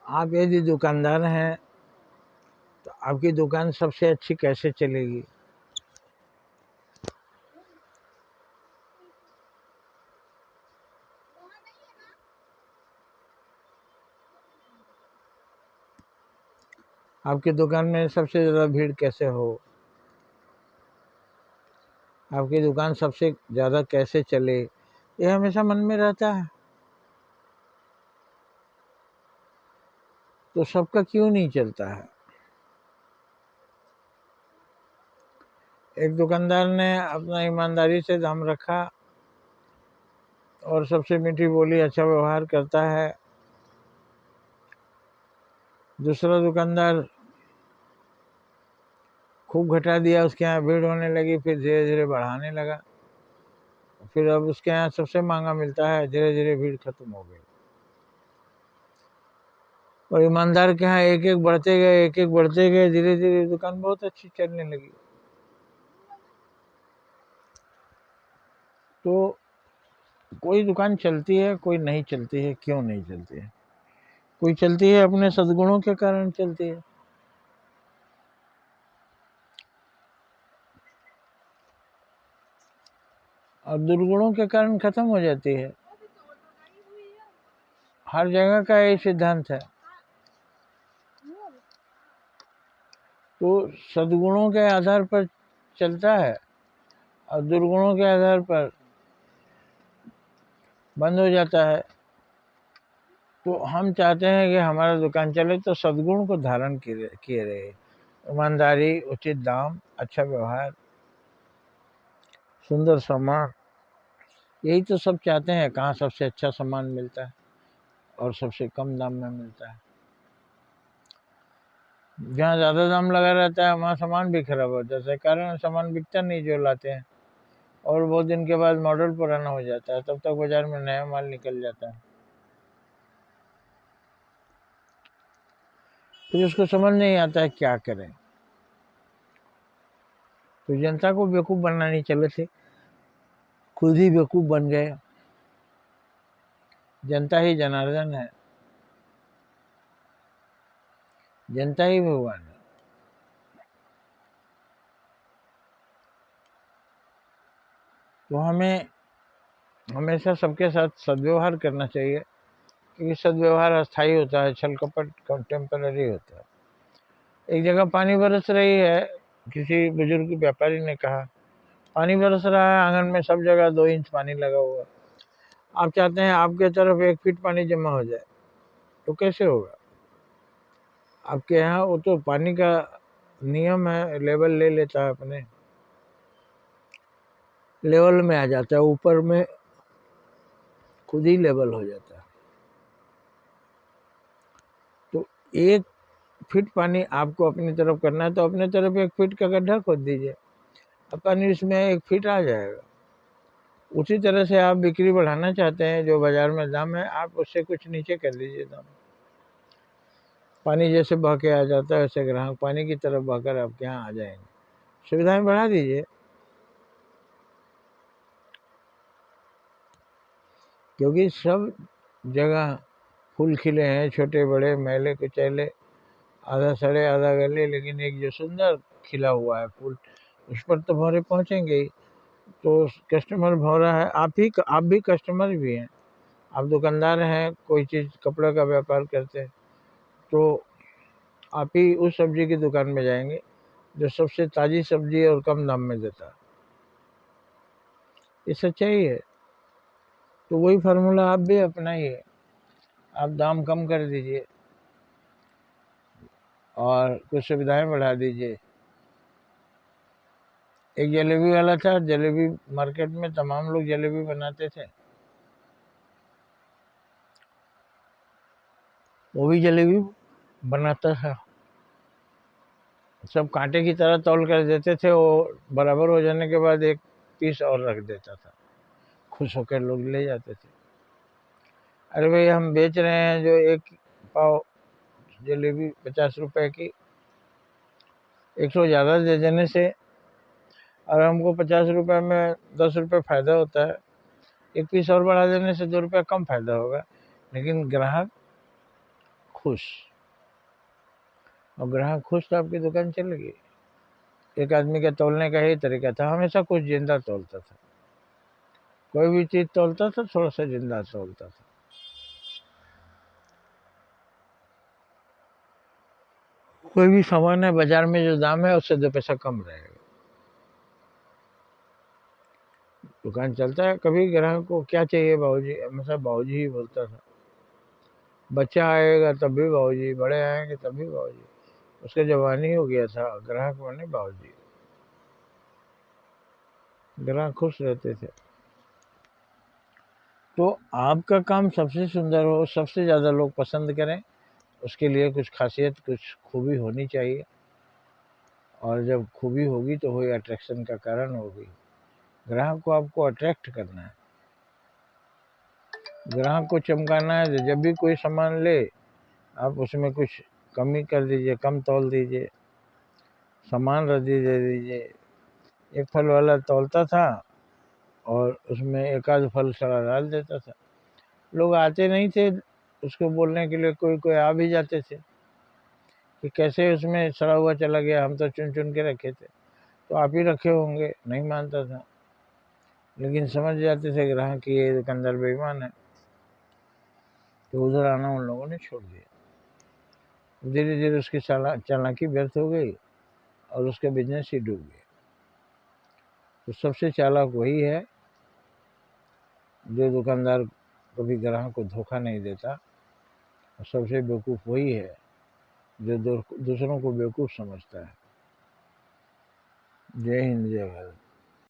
आप यदि दुकानदार हैं तो आपकी दुकान सबसे अच्छी कैसे चलेगी? आपकी दुकान में सबसे ज़्यादा भीड़ कैसे हो? आपकी दुकान सबसे ज़्यादा कैसे चले, ये हमेशा मन में रहता है। तो सबका क्यों नहीं चलता है? एक दुकानदार ने अपना ईमानदारी से दाम रखा और सबसे मीठी बोली, अच्छा व्यवहार करता है। दूसरा दुकानदार खूब घटा दिया, उसके यहाँ भीड़ होने लगी, फिर धीरे धीरे बढ़ाने लगा, फिर अब उसके यहाँ सबसे महंगा मिलता है, धीरे धीरे भीड़ खत्म हो गई। और ईमानदार के यहाँ एक एक बढ़ते गए, एक एक बढ़ते गए, धीरे धीरे दुकान बहुत अच्छी चलने लगी। तो कोई दुकान चलती है, कोई नहीं चलती है। क्यों नहीं चलती है? कोई चलती है अपने सद्गुणों के कारण चलती है, और दुर्गुणों के कारण खत्म हो जाती है। हर जगह का यही सिद्धांत है। तो सद्गुणों के आधार पर चलता है और दुर्गुणों के आधार पर बंद हो जाता है। तो हम चाहते हैं कि हमारा दुकान चले तो सद्गुण को धारण किए रहे, ईमानदारी, उचित दाम, अच्छा व्यवहार, सुंदर सामान, यही तो सब चाहते हैं। कहाँ सबसे अच्छा सामान मिलता है और सबसे कम दाम में मिलता है। जहाँ ज़्यादा दाम लगा रहता है वहाँ सामान भी खराब हो जाता है, कारण सामान बिकता नहीं जो लाते हैं, और बहुत दिन के बाद मॉडल पुराना हो जाता है, तब तक बाजार में नया माल निकल जाता है। फिर उसको समझ नहीं आता है क्या करें। तो जनता को बेवकूफ़ बनाने चले थे, खुद ही बेवकूफ़ बन गए। जनता ही जनार्दन है, जनता ही भगवान है। तो हमें हमेशा सबके साथ सद्व्यवहार करना चाहिए, क्योंकि सद्व्यवहार अस्थायी होता है, छल कपट टेम्पररी होता है। एक जगह पानी बरस रही है, किसी बुजुर्ग व्यापारी ने कहा, पानी बरस रहा है आंगन में, सब जगह 2 इंच पानी लगा हुआ। आप चाहते हैं आपके तरफ 1 फीट पानी जमा हो जाए, तो कैसे होगा? आपके यहाँ वो तो पानी का नियम है, लेवल ले लेता है, अपने लेवल में आ जाता है, ऊपर में खुद ही लेवल हो जाता है। तो 1 फीट पानी आपको अपनी तरफ करना है, तो अपने तरफ 1 फीट का गड्ढा खोद दीजिए, अब पानी उसमें 1 फीट आ जाएगा। उसी तरह से आप बिक्री बढ़ाना चाहते हैं, जो बाजार में दाम है आप उससे कुछ नीचे कर दीजिए दाम। पानी जैसे बह के आ जाता है, वैसे ग्राहक पानी की तरफ बहकर आपके यहाँ आ जाएंगे। सुविधाएं बढ़ा दीजिए, क्योंकि सब जगह फूल खिले हैं, छोटे बड़े, मैले कुचैले, आधा सड़े आधा गले, लेकिन एक जो सुंदर खिला हुआ है फूल, उस पर तो भौरे पहुँचेंगे ही। तो कस्टमर भौरा है, आप भी कस्टमर भी हैं। आप दुकानदार हैं, कोई चीज़ कपड़े का व्यापार करते हैं, तो आप ही उस सब्जी की दुकान में जाएंगे जो सबसे ताज़ी सब्जी और कम दाम में देता है। ये सच्चाई है। तो वही फार्मूला आप भी अपनाइए, आप दाम कम कर दीजिए और कुछ सुविधाएं बढ़ा दीजिए। एक जलेबी वाला था, जलेबी मार्केट में तमाम लोग जलेबी बनाते थे, वो भी जलेबी बनाता था। सब कांटे की तरह तौल कर देते थे, वो बराबर हो जाने के बाद 1 पीस और रख देता था, खुश होकर लोग ले जाते थे। अरे भाई, हम बेच रहे हैं जो 1 पाव जलेबी 50 रुपए की, 100 ज़्यादा दे देने से और हमको 50 रुपए में 10 रुपए फायदा होता है, 1 पीस और बढ़ा देने से 2 रुपये कम फायदा होगा, लेकिन ग्राहक खुश, और ग्राहक खुश तो आपकी दुकान चलेगी। एक आदमी के तोलने का यही तरीका था, हमेशा कुछ जिंदा तोलता था, कोई भी चीज़ तोलता था थोड़ा सा जिंदा तोलता था। कोई भी सामान है बाजार में जो दाम है उससे 2 पैसा कम रहेगा। दुकान चलता है। कभी ग्राहक को क्या चाहिए बाबूजी, हमेशा बाबूजी ही बोलता था। बच्चा आएगा तब भी बाबूजी, बड़े आएंगे तब भी बाबूजी। उसका जवानी हो गया था, ग्राहक बने बाबूजी। ग्राहक खुश रहते थे। तो आपका काम सबसे सुंदर हो, सबसे ज़्यादा लोग पसंद करें, उसके लिए कुछ खासियत, कुछ खूबी होनी चाहिए। और जब खूबी होगी तो वही अट्रैक्शन का कारण होगी। ग्राहक को आपको अट्रैक्ट करना है, ग्राहक को चमकाना है। जब भी कोई सामान ले आप उसमें कुछ कमी कर दीजिए, कम तौल दीजिए, सामान रद्दी दे दीजिए। एक फल वाला तौलता था और उसमें एक आध फल सड़ा डाल देता था। लोग आते नहीं थे उसको बोलने के लिए, कोई कोई आ भी जाते थे कि कैसे उसमें सड़ा हुआ चला गया, हम तो चुन चुन के रखे थे। तो आप ही रखे होंगे, नहीं मानता था। लेकिन समझ जाते थे ग्राहक कि ये दुकानदार बेईमान है, तो उधर आना उन लोगों ने छोड़ दिया। धीरे धीरे उसकी चालाकी व्यर्थ हो गई और उसका बिजनेस ही डूब गया। तो सबसे चालाक वही है जो दुकानदार कभी ग्राहक को धोखा नहीं देता, और सबसे बेवकूफ़ वही है जो दूसरों को बेवकूफ़ समझता है। जय हिंद, जय भारत।